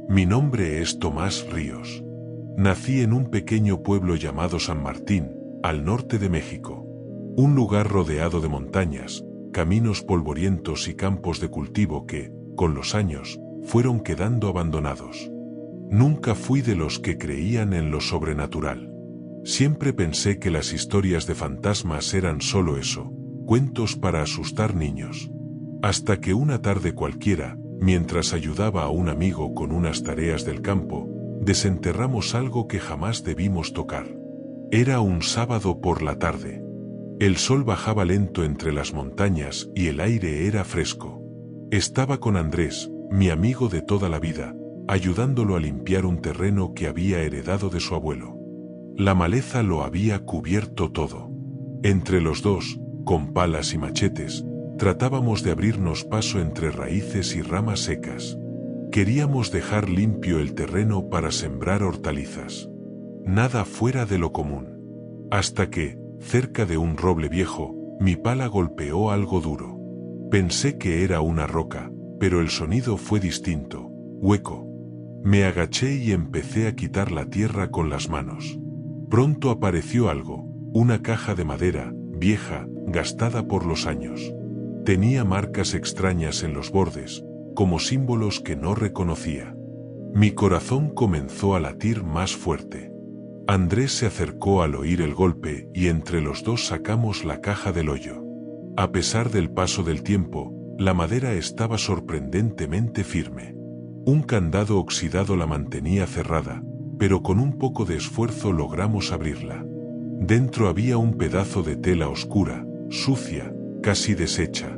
Mi nombre es Tomás Ríos. Nací en un pequeño pueblo llamado San Martín, al norte de México. Un lugar rodeado de montañas, caminos polvorientos y campos de cultivo que, con los años, fueron quedando abandonados. Nunca fui de los que creían en lo sobrenatural. Siempre pensé que las historias de fantasmas eran solo eso, cuentos para asustar niños. Hasta que una tarde cualquiera, mientras ayudaba a un amigo con unas tareas del campo, desenterramos algo que jamás debimos tocar. Era un sábado por la tarde. El sol bajaba lento entre las montañas y el aire era fresco. Estaba con Andrés, mi amigo de toda la vida, ayudándolo a limpiar un terreno que había heredado de su abuelo. La maleza lo había cubierto todo. Entre los dos, con palas y machetes, tratábamos de abrirnos paso entre raíces y ramas secas. Queríamos dejar limpio el terreno para sembrar hortalizas. Nada fuera de lo común. Hasta que, cerca de un roble viejo, mi pala golpeó algo duro. Pensé que era una roca, pero el sonido fue distinto, hueco. Me agaché y empecé a quitar la tierra con las manos. Pronto apareció algo, una caja de madera, vieja, gastada por los años. Tenía marcas extrañas en los bordes, como símbolos que no reconocía. Mi corazón comenzó a latir más fuerte. Andrés se acercó al oír el golpe y entre los dos sacamos la caja del hoyo. A pesar del paso del tiempo, la madera estaba sorprendentemente firme. Un candado oxidado la mantenía cerrada, pero con un poco de esfuerzo logramos abrirla. Dentro había un pedazo de tela oscura, sucia, casi deshecha.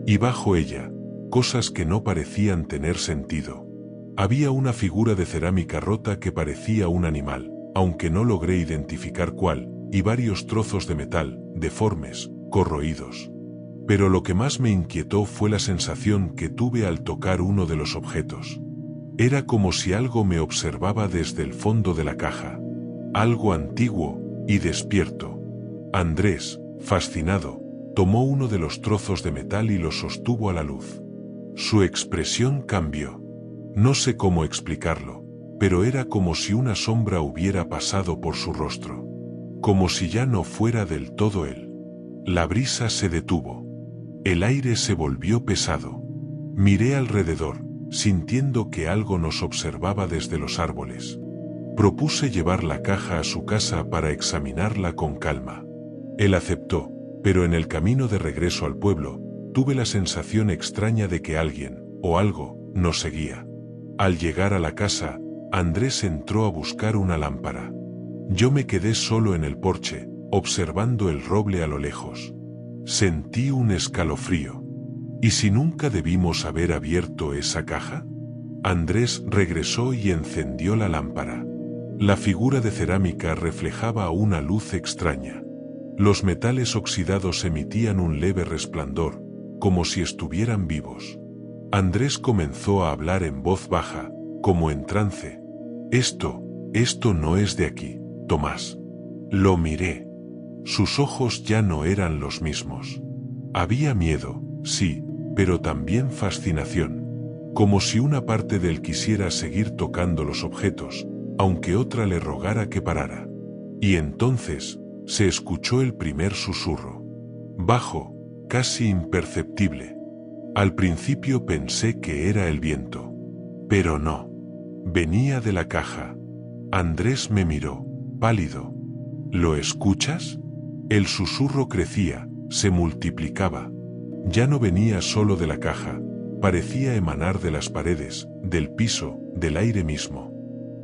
Y bajo ella, cosas que no parecían tener sentido. Había una figura de cerámica rota que parecía un animal, aunque no logré identificar cuál, y varios trozos de metal, deformes, corroídos. Pero lo que más me inquietó fue la sensación que tuve al tocar uno de los objetos. Era como si algo me observaba desde el fondo de la caja. Algo antiguo y despierto. Andrés, fascinado, tomó uno de los trozos de metal y lo sostuvo a la luz. Su expresión cambió. No sé cómo explicarlo, pero era como si una sombra hubiera pasado por su rostro. Como si ya no fuera del todo él. La brisa se detuvo. El aire se volvió pesado. Miré alrededor, sintiendo que algo nos observaba desde los árboles. Propuse llevar la caja a su casa para examinarla con calma. Él aceptó, pero en el camino de regreso al pueblo, tuve la sensación extraña de que alguien, o algo, nos seguía. Al llegar a la casa, Andrés entró a buscar una lámpara. Yo me quedé solo en el porche, observando el roble a lo lejos. Sentí un escalofrío. ¿Y si nunca debimos haber abierto esa caja? Andrés regresó y encendió la lámpara. La figura de cerámica reflejaba una luz extraña. Los metales oxidados emitían un leve resplandor, como si estuvieran vivos. Andrés comenzó a hablar en voz baja, como en trance. Esto no es de aquí, Tomás. Lo miré. Sus ojos ya no eran los mismos. Había miedo, sí, pero también fascinación. Como si una parte de él quisiera seguir tocando los objetos, aunque otra le rogara que parara. Y entonces, se escuchó el primer susurro. Bajo, casi imperceptible. Al principio pensé que era el viento. Pero no. Venía de la caja. Andrés me miró, pálido. ¿Lo escuchas? El susurro crecía, se multiplicaba. Ya no venía solo de la caja, parecía emanar de las paredes, del piso, del aire mismo.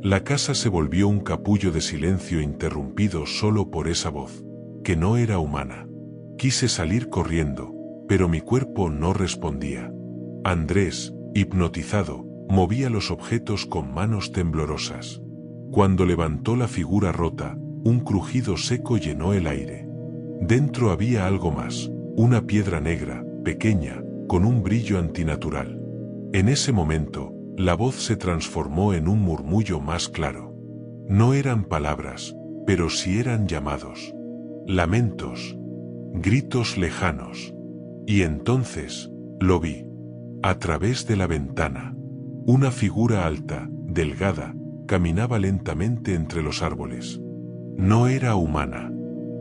La casa se volvió un capullo de silencio interrumpido solo por esa voz, que no era humana. Quise salir corriendo, pero mi cuerpo no respondía. Andrés, hipnotizado, movía los objetos con manos temblorosas. Cuando levantó la figura rota, un crujido seco llenó el aire. Dentro había algo más, una piedra negra, pequeña, con un brillo antinatural. En ese momento, la voz se transformó en un murmullo más claro. No eran palabras, pero sí eran llamados. Lamentos. Gritos lejanos. Y entonces, lo vi. A través de la ventana. Una figura alta, delgada, caminaba lentamente entre los árboles. No era humana.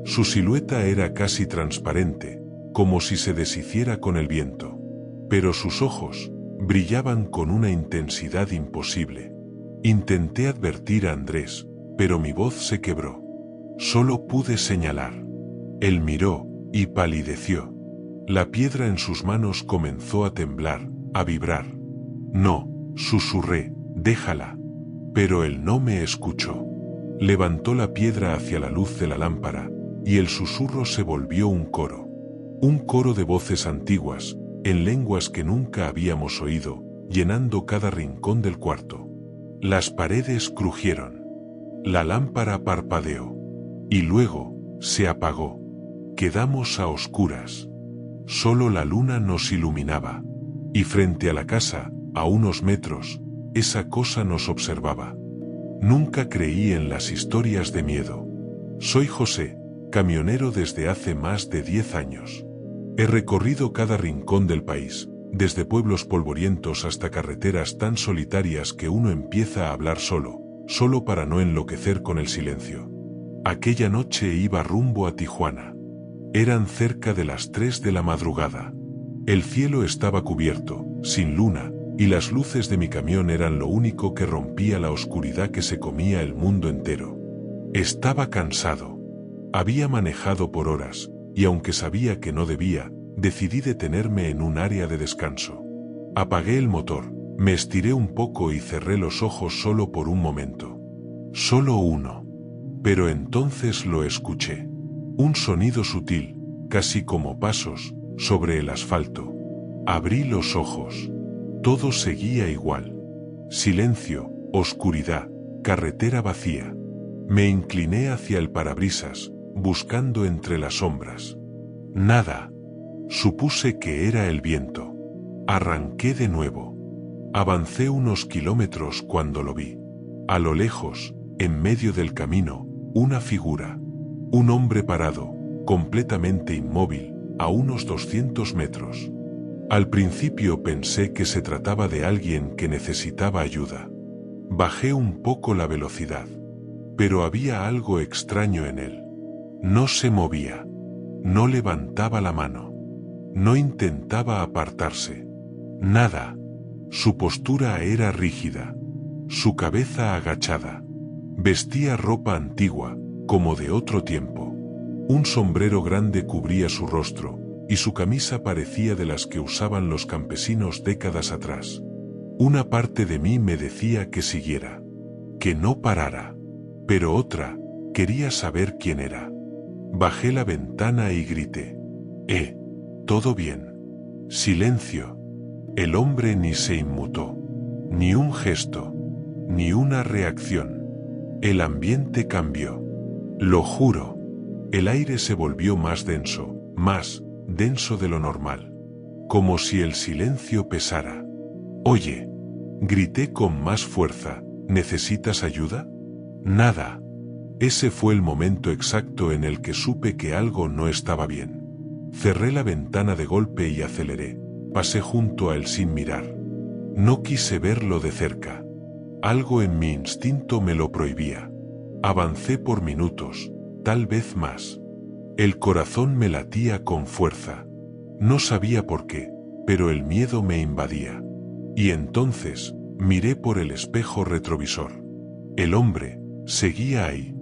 Su silueta era casi transparente, como si se deshiciera con el viento. Pero sus ojos brillaban con una intensidad imposible. Intenté advertir a Andrés, pero mi voz se quebró. Solo pude señalar. Él miró y palideció. La piedra en sus manos comenzó a temblar, a vibrar. No, susurré, déjala. Pero él no me escuchó. Levantó la piedra hacia la luz de la lámpara, y el susurro se volvió un coro. Un coro de voces antiguas, en lenguas que nunca habíamos oído, llenando cada rincón del cuarto. Las paredes crujieron. La lámpara parpadeó. Y luego, se apagó. Quedamos a oscuras. Solo la luna nos iluminaba. Y frente a la casa, a unos metros, esa cosa nos observaba. Nunca creí en las historias de miedo. Soy José, camionero desde hace más de 10 años. He recorrido cada rincón del país, desde pueblos polvorientos hasta carreteras tan solitarias que uno empieza a hablar solo para no enloquecer con el silencio. Aquella noche iba rumbo a Tijuana. Eran cerca de las 3 de la madrugada. El cielo estaba cubierto, sin luna, y las luces de mi camión eran lo único que rompía la oscuridad que se comía el mundo entero. Estaba cansado. Había manejado por horas, y aunque sabía que no debía, decidí detenerme en un área de descanso. Apagué el motor, me estiré un poco y cerré los ojos solo por un momento. Solo uno. Pero entonces lo escuché. Un sonido sutil, casi como pasos, sobre el asfalto. Abrí los ojos. Todo seguía igual. Silencio, oscuridad, carretera vacía. Me incliné hacia el parabrisas, buscando entre las sombras. Nada. Supuse que era el viento. Arranqué de nuevo. Avancé unos kilómetros cuando lo vi. A lo lejos, en medio del camino, una figura. Un hombre parado, completamente inmóvil, a unos 200 metros. Al principio pensé que se trataba de alguien que necesitaba ayuda. Bajé un poco la velocidad. Pero había algo extraño en él. No se movía. No levantaba la mano. No intentaba apartarse. Nada. Su postura era rígida. Su cabeza agachada. Vestía ropa antigua, como de otro tiempo. Un sombrero grande cubría su rostro, y su camisa parecía de las que usaban los campesinos décadas atrás. Una parte de mí me decía que siguiera, que no parara, pero otra quería saber quién era. Bajé la ventana y grité: ¿todo bien? Silencio. El hombre ni se inmutó, ni un gesto, ni una reacción. El ambiente cambió. Lo juro. El aire se volvió más denso de lo normal. Como si el silencio pesara. Oye, grité con más fuerza, ¿necesitas ayuda? Nada. Ese fue el momento exacto en el que supe que algo no estaba bien. Cerré la ventana de golpe y aceleré. Pasé junto a él sin mirar. No quise verlo de cerca. Algo en mi instinto me lo prohibía. Avancé por minutos, tal vez más. El corazón me latía con fuerza. No sabía por qué, pero el miedo me invadía. Y entonces, miré por el espejo retrovisor. El hombre seguía ahí,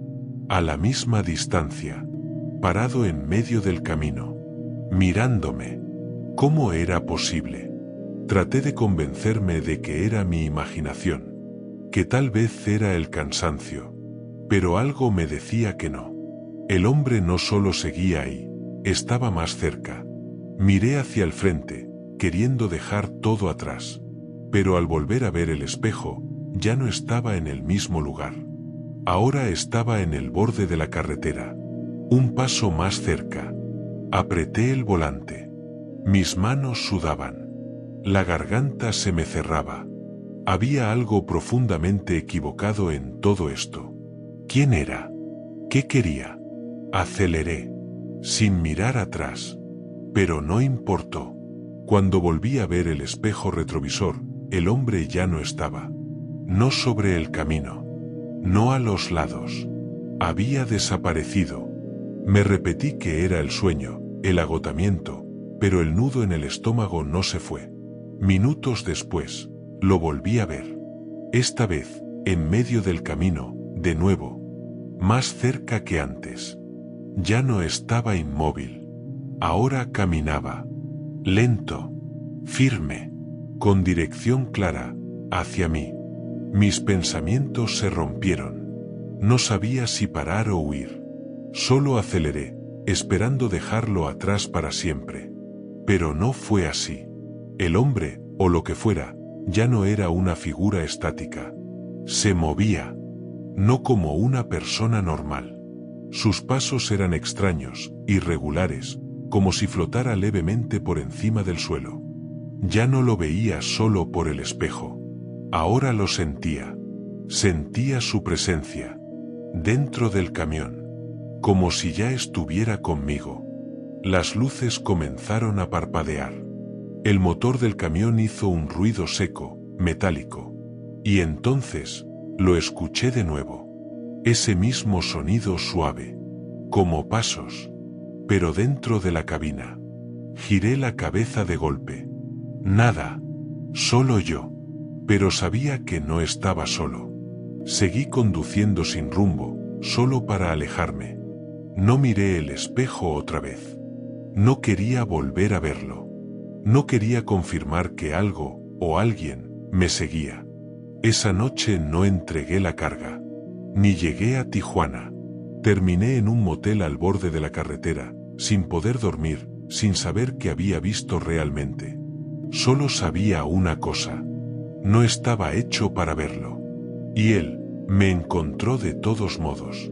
a la misma distancia, parado en medio del camino, mirándome. ¿Cómo era posible? Traté de convencerme de que era mi imaginación, que tal vez era el cansancio, pero algo me decía que no. El hombre no solo seguía ahí, estaba más cerca. Miré hacia el frente, queriendo dejar todo atrás, pero al volver a ver el espejo, ya no estaba en el mismo lugar. Ahora estaba en el borde de la carretera, un paso más cerca. Apreté el volante. Mis manos sudaban. La garganta se me cerraba. Había algo profundamente equivocado en todo esto. ¿Quién era? ¿Qué quería? Aceleré, sin mirar atrás. Pero no importó. Cuando volví a ver el espejo retrovisor, el hombre ya no estaba. no sobre el camino, no a los lados. Había desaparecido. Me repetí que era el sueño, el agotamiento, pero el nudo en el estómago no se fue. Minutos después, lo volví a ver. Esta vez, en medio del camino, de nuevo, más cerca que antes. Ya no estaba inmóvil. Ahora caminaba. Lento, firme, con dirección clara, hacia mí. Mis pensamientos se rompieron. No sabía si parar o huir. Solo aceleré, esperando dejarlo atrás para siempre. Pero no fue así. El hombre, o lo que fuera, ya no era una figura estática. Se movía. No como una persona normal. Sus pasos eran extraños, irregulares, como si flotara levemente por encima del suelo. Ya no lo veía solo por el espejo. Ahora lo sentía. Sentía su presencia. Dentro del camión. Como si ya estuviera conmigo. Las luces comenzaron a parpadear. El motor del camión hizo un ruido seco, metálico. Y entonces, lo escuché de nuevo. Ese mismo sonido suave. Como pasos. Pero dentro de la cabina. Giré la cabeza de golpe. Nada. Solo yo. Pero sabía que no estaba solo. Seguí conduciendo sin rumbo, solo para alejarme. No miré el espejo otra vez. No quería volver a verlo. No quería confirmar que algo, o alguien, me seguía. Esa noche no entregué la carga. Ni llegué a Tijuana. Terminé en un motel al borde de la carretera, sin poder dormir, sin saber qué había visto realmente. Solo sabía una cosa. No estaba hecho para verlo. Y él, me encontró de todos modos.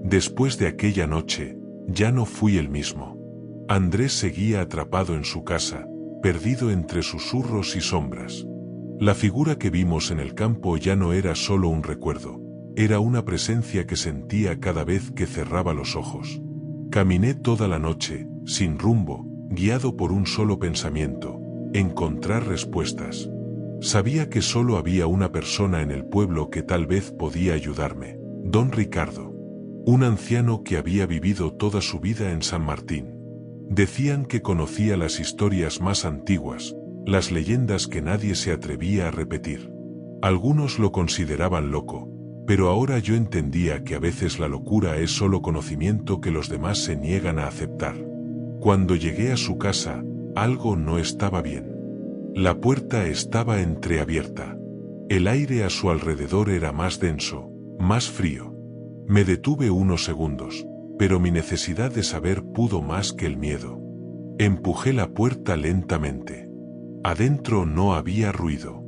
Después de aquella noche, ya no fui el mismo. Andrés seguía atrapado en su casa, perdido entre susurros y sombras. La figura que vimos en el campo ya no era solo un recuerdo, era una presencia que sentía cada vez que cerraba los ojos. Caminé toda la noche, sin rumbo, guiado por un solo pensamiento: encontrar respuestas. Sabía que solo había una persona en el pueblo que tal vez podía ayudarme: don Ricardo. Un anciano que había vivido toda su vida en San Martín. Decían que conocía las historias más antiguas, las leyendas que nadie se atrevía a repetir. Algunos lo consideraban loco, pero ahora yo entendía que a veces la locura es solo conocimiento que los demás se niegan a aceptar. Cuando llegué a su casa, algo no estaba bien. La puerta estaba entreabierta. El aire a su alrededor era más denso, más frío. Me detuve unos segundos, pero mi necesidad de saber pudo más que el miedo. Empujé la puerta lentamente. Adentro no había ruido,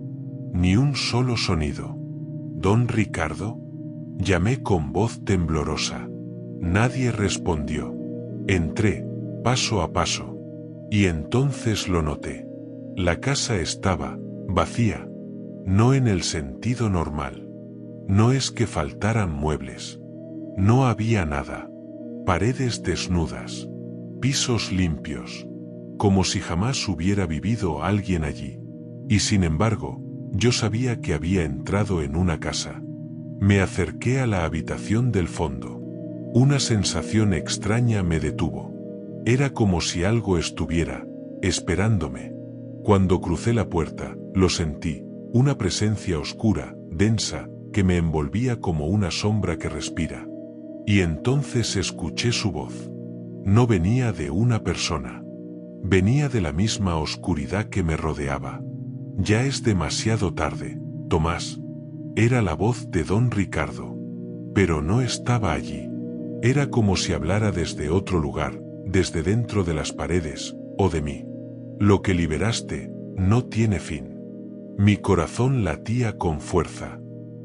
ni un solo sonido. ¿Don Ricardo?, llamé con voz temblorosa. Nadie respondió. Entré, paso a paso, y entonces lo noté. La casa estaba vacía, no en el sentido normal. No es que faltaran muebles. No había nada. Paredes desnudas, pisos limpios, como si jamás hubiera vivido alguien allí. Y sin embargo, yo sabía que había entrado en una casa. Me acerqué a la habitación del fondo. Una sensación extraña me detuvo. Era como si algo estuviera esperándome. Cuando crucé la puerta, lo sentí, una presencia oscura, densa, que me envolvía como una sombra que respira. Y entonces escuché su voz. No venía de una persona. Venía de la misma oscuridad que me rodeaba. Ya es demasiado tarde, Tomás. Era la voz de don Ricardo. Pero no estaba allí. Era como si hablara desde otro lugar, desde dentro de las paredes, o de mí. Lo que liberaste no tiene fin. Mi corazón latía con fuerza.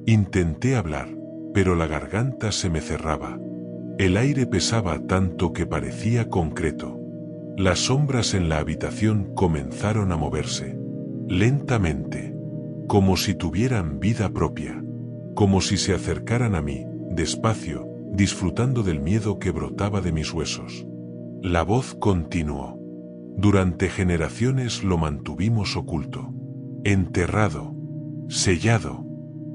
Intenté hablar, pero la garganta se me cerraba. El aire pesaba tanto que parecía concreto. Las sombras en la habitación comenzaron a moverse. Lentamente. Como si tuvieran vida propia. Como si se acercaran a mí, despacio, disfrutando del miedo que brotaba de mis huesos. La voz continuó. Durante generaciones lo mantuvimos oculto. Enterrado. Sellado.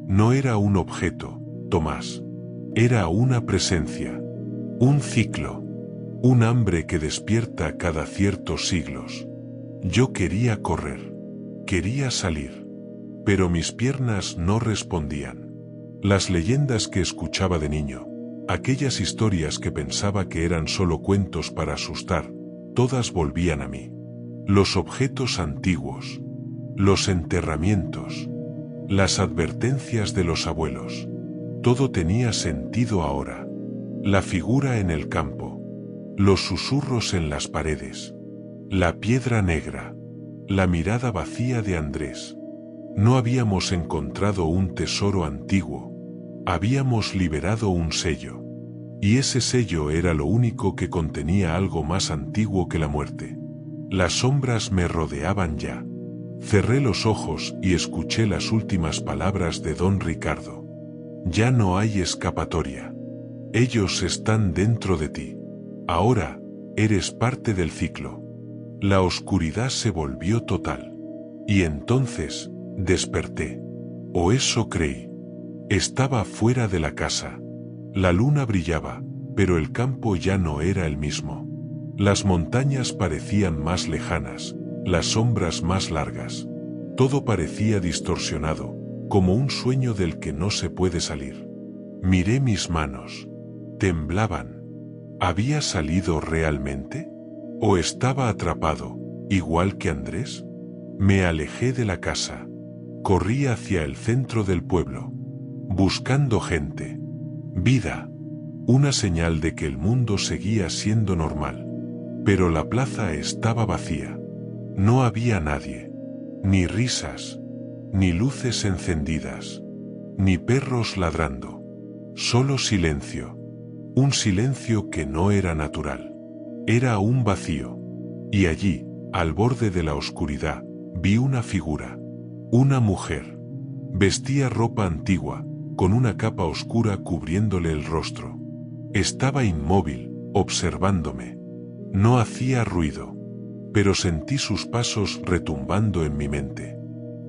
No era un objeto, Tomás. Era una presencia. Un ciclo. Un hambre que despierta cada ciertos siglos. Yo quería correr. Quería salir. Pero mis piernas no respondían. Las leyendas que escuchaba de niño, aquellas historias que pensaba que eran solo cuentos para asustar, todas volvían a mí. Los objetos antiguos. Los enterramientos. Las advertencias de los abuelos. Todo tenía sentido ahora. La figura en el campo. Los susurros en las paredes. La piedra negra. La mirada vacía de Andrés. No habíamos encontrado un tesoro antiguo. Habíamos liberado un sello. Y ese sello era lo único que contenía algo más antiguo que la muerte. Las sombras me rodeaban ya. Cerré los ojos y escuché las últimas palabras de don Ricardo. Ya no hay escapatoria. Ellos están dentro de ti. Ahora, eres parte del ciclo. La oscuridad se volvió total. Y entonces, desperté. O eso creí. Estaba fuera de la casa. La luna brillaba, pero el campo ya no era el mismo. Las montañas parecían más lejanas, las sombras más largas. Todo parecía distorsionado, como un sueño del que no se puede salir. Miré mis manos. Temblaban. ¿Había salido realmente? ¿O estaba atrapado, igual que Andrés? Me alejé de la casa. Corrí hacia el centro del pueblo, buscando gente, vida, una señal de que el mundo seguía siendo normal. Pero la plaza estaba vacía. No había nadie, ni risas, ni luces encendidas, ni perros ladrando. Solo silencio. Un silencio que no era natural. Era un vacío. Y allí, al borde de la oscuridad, vi una figura. Una mujer. Vestía ropa antigua, con una capa oscura cubriéndole el rostro. Estaba inmóvil, observándome. No hacía ruido, pero sentí sus pasos retumbando en mi mente.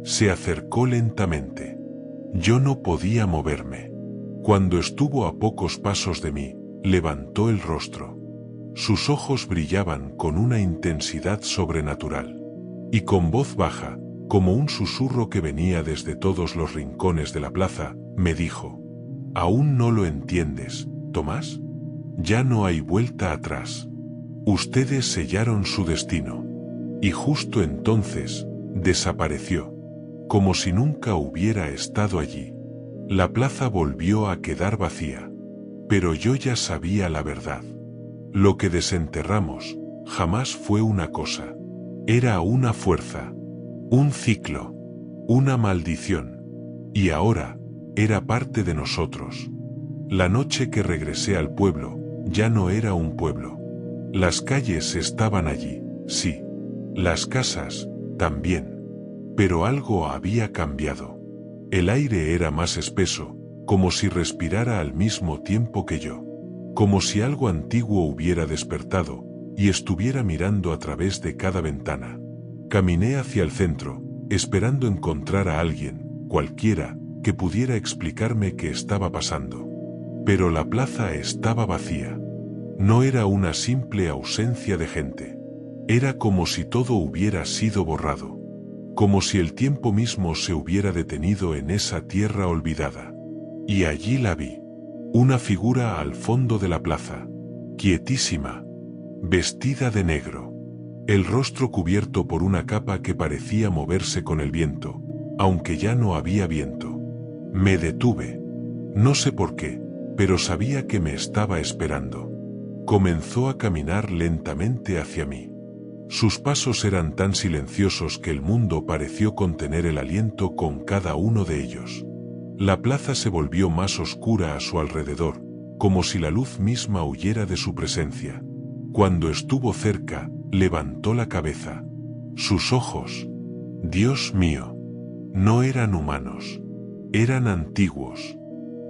Se acercó lentamente. Yo no podía moverme. Cuando estuvo a pocos pasos de mí, levantó el rostro. Sus ojos brillaban con una intensidad sobrenatural. Y con voz baja, como un susurro que venía desde todos los rincones de la plaza, me dijo: ¿Aún no lo entiendes, Tomás? Ya no hay vuelta atrás. Ustedes sellaron su destino. Y justo entonces, desapareció. Como si nunca hubiera estado allí. La plaza volvió a quedar vacía. Pero yo ya sabía la verdad. Lo que desenterramos, jamás fue una cosa. Era una fuerza. Un ciclo. Una maldición. Y ahora, era parte de nosotros. La noche que regresé al pueblo, ya no era un pueblo. Las calles estaban allí, sí. Las casas, también. Pero algo había cambiado. El aire era más espeso, como si respirara al mismo tiempo que yo. Como si algo antiguo hubiera despertado, y estuviera mirando a través de cada ventana. Caminé hacia el centro, esperando encontrar a alguien, cualquiera, que pudiera explicarme qué estaba pasando. Pero la plaza estaba vacía. No era una simple ausencia de gente. Era como si todo hubiera sido borrado. Como si el tiempo mismo se hubiera detenido en esa tierra olvidada. Y allí la vi. Una figura al fondo de la plaza. Quietísima. Vestida de negro. El rostro cubierto por una capa que parecía moverse con el viento, aunque ya no había viento. Me detuve. No sé por qué, pero sabía que me estaba esperando. Comenzó a caminar lentamente hacia mí. Sus pasos eran tan silenciosos que el mundo pareció contener el aliento con cada uno de ellos. La plaza se volvió más oscura a su alrededor, como si la luz misma huyera de su presencia. Cuando estuvo cerca, levantó la cabeza. Sus ojos, Dios mío, no eran humanos, eran antiguos,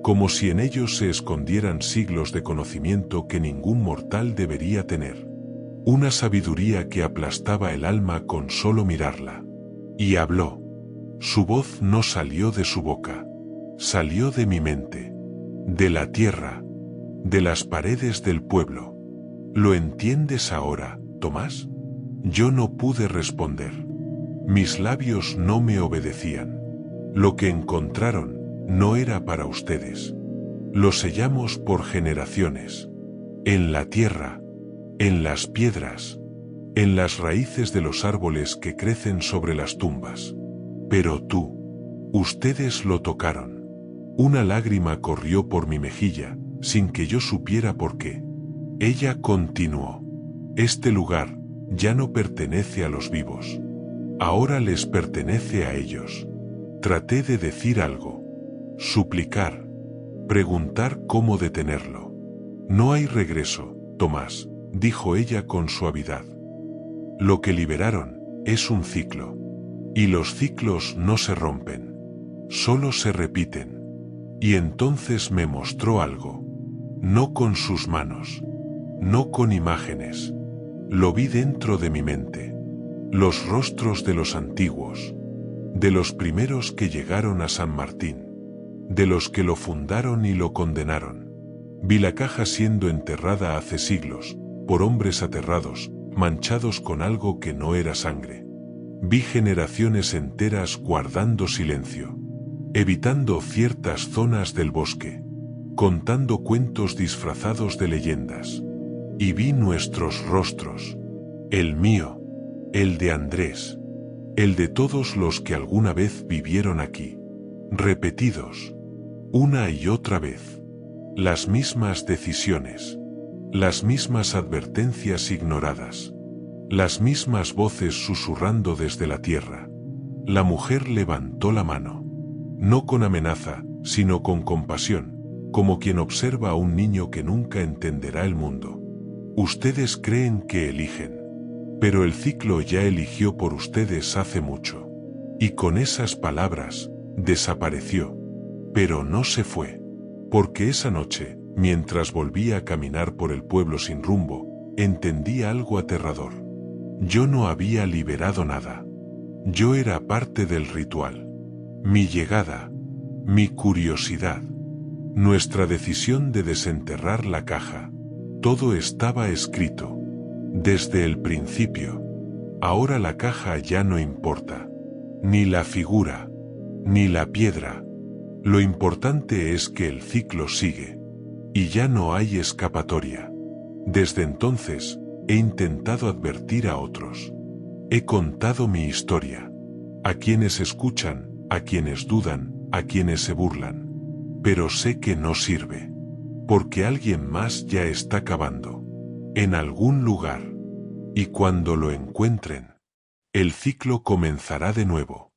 como si en ellos se escondieran siglos de conocimiento que ningún mortal debería tener. Una sabiduría que aplastaba el alma con solo mirarla. Y habló. Su voz no salió de su boca. Salió de mi mente, de la tierra, de las paredes del pueblo. ¿Lo entiendes ahora, Tomás? Yo no pude responder. Mis labios no me obedecían. Lo que encontraron no era para ustedes. Lo sellamos por generaciones. En la tierra, en las piedras, en las raíces de los árboles que crecen sobre las tumbas. Pero ustedes lo tocaron. Una lágrima corrió por mi mejilla, sin que yo supiera por qué. Ella continuó. Este lugar ya no pertenece a los vivos. Ahora les pertenece a ellos. Traté de decir algo, suplicar, preguntar cómo detenerlo. No hay regreso, Tomás, dijo ella con suavidad. Lo que liberaron es un ciclo. Y los ciclos no se rompen, solo se repiten. Y entonces me mostró algo. No con sus manos, no con imágenes. Lo vi dentro de mi mente. Los rostros de los antiguos, de los primeros que llegaron a San Martín, de los que lo fundaron y lo condenaron. Vi la caja siendo enterrada hace siglos, por hombres aterrados, manchados con algo que no era sangre. Vi generaciones enteras guardando silencio, evitando ciertas zonas del bosque, contando cuentos disfrazados de leyendas. Y vi nuestros rostros, el mío, el de Andrés, el de todos los que alguna vez vivieron aquí, repetidos, una y otra vez, las mismas decisiones, las mismas advertencias ignoradas, las mismas voces susurrando desde la tierra. La mujer levantó la mano, no con amenaza, sino con compasión, como quien observa a un niño que nunca entenderá el mundo. Ustedes creen que eligen, pero el ciclo ya eligió por ustedes hace mucho. Y con esas palabras, desapareció. Pero no se fue, porque esa noche, mientras volvía a caminar por el pueblo sin rumbo, entendí algo aterrador. Yo no había liberado nada. Yo era parte del ritual. Mi llegada, mi curiosidad, nuestra decisión de desenterrar la caja, todo estaba escrito. Desde el principio. Ahora la caja ya no importa. Ni la figura, ni la piedra. Lo importante es que el ciclo sigue. Y ya no hay escapatoria. Desde entonces, he intentado advertir a otros. He contado mi historia. A quienes escuchan, a quienes dudan, a quienes se burlan. Pero sé que no sirve. Porque alguien más ya está cavando. En algún lugar. Y cuando lo encuentren, el ciclo comenzará de nuevo.